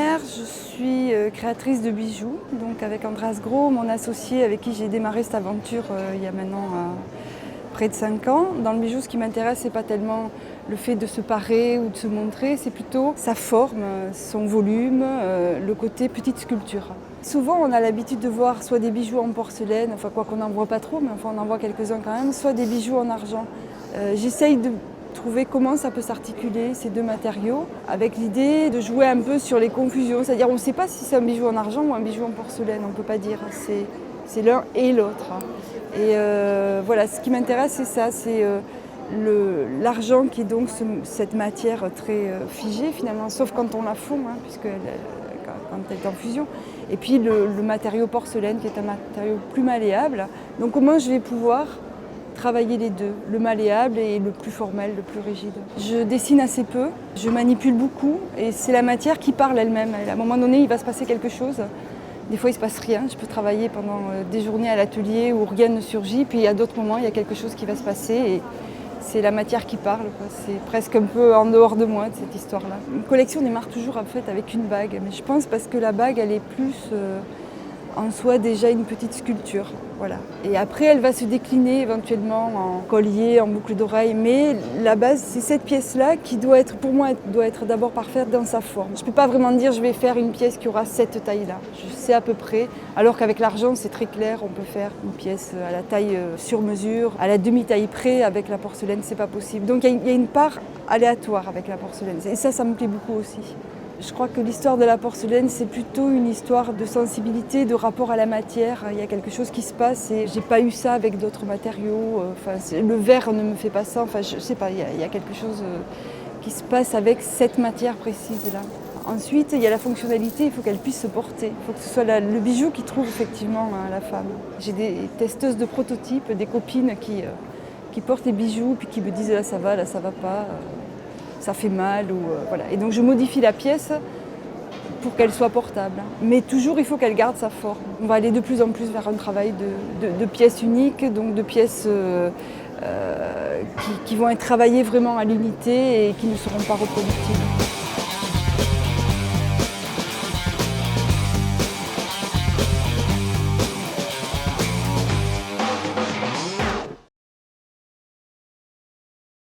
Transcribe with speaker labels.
Speaker 1: mère, je suis créatrice de bijoux, donc avec Andreas Gros, mon associé avec qui j'ai démarré cette aventure il y a maintenant près de 5 ans. Dans le bijou, ce qui m'intéresse, c'est pas tellement le fait de se parer ou de se montrer, c'est plutôt sa forme, son volume, le côté petite sculpture. Souvent, on a l'habitude de voir soit des bijoux en porcelaine, enfin quoi qu'on n'en voit pas trop, mais enfin on en voit quelques-uns quand même, soit des bijoux en argent. J'essaye de trouver comment ça peut s'articuler, ces deux matériaux, avec l'idée de jouer un peu sur les confusions. C'est-à-dire on ne sait pas si c'est un bijou en argent ou un bijou en porcelaine, on ne peut pas dire. C'est l'un et l'autre. Et voilà, ce qui m'intéresse, c'est ça, c'est l'argent qui est donc cette matière très figée finalement, sauf quand on la fond, puisque quand elle est en fusion. Et puis le matériau porcelaine qui est un matériau plus malléable. Donc comment je vais pouvoir travailler les deux, le malléable et le plus formel, le plus rigide. Je dessine assez peu, je manipule beaucoup et c'est la matière qui parle elle-même. À un moment donné, il va se passer quelque chose. Des fois, il ne se passe rien. Je peux travailler pendant des journées à l'atelier où rien ne surgit. Puis à d'autres moments, il y a quelque chose qui va se passer et c'est la matière qui parle, quoi. C'est presque un peu en dehors de moi, cette histoire-là. Une collection démarre toujours en fait avec une bague. Mais je pense parce que la bague, elle est plus en soi déjà une petite sculpture. Voilà. Et après, elle va se décliner éventuellement en collier, en boucle d'oreille. Mais la base, c'est cette pièce-là qui doit être, pour moi, doit être d'abord parfaite dans sa forme. Je ne peux pas vraiment dire je vais faire une pièce qui aura cette taille-là. Je sais à peu près. Alors qu'avec l'argent, c'est très clair. On peut faire une pièce à la taille sur mesure, à la demi-taille près. Avec la porcelaine, c'est pas possible. Donc il y a une part aléatoire avec la porcelaine. Et ça me plaît beaucoup aussi. Je crois que l'histoire de la porcelaine, c'est plutôt une histoire de sensibilité, de rapport à la matière. Il y a quelque chose qui se passe et j'ai pas eu ça avec d'autres matériaux. Enfin, le verre ne me fait pas ça. Enfin, je sais pas, il y a quelque chose qui se passe avec cette matière précise-là. Ensuite, il y a la fonctionnalité, il faut qu'elle puisse se porter. Il faut que ce soit le bijou qui trouve effectivement la femme. J'ai des testeuses de prototypes, des copines qui portent les bijoux puis qui me disent là ça va pas. Ça fait mal voilà. Et donc je modifie la pièce pour qu'elle soit portable. Mais toujours il faut qu'elle garde sa forme. On va aller de plus en plus vers un travail de pièces uniques, donc de pièces qui vont être travaillées vraiment à l'unité et qui ne seront pas reproductibles.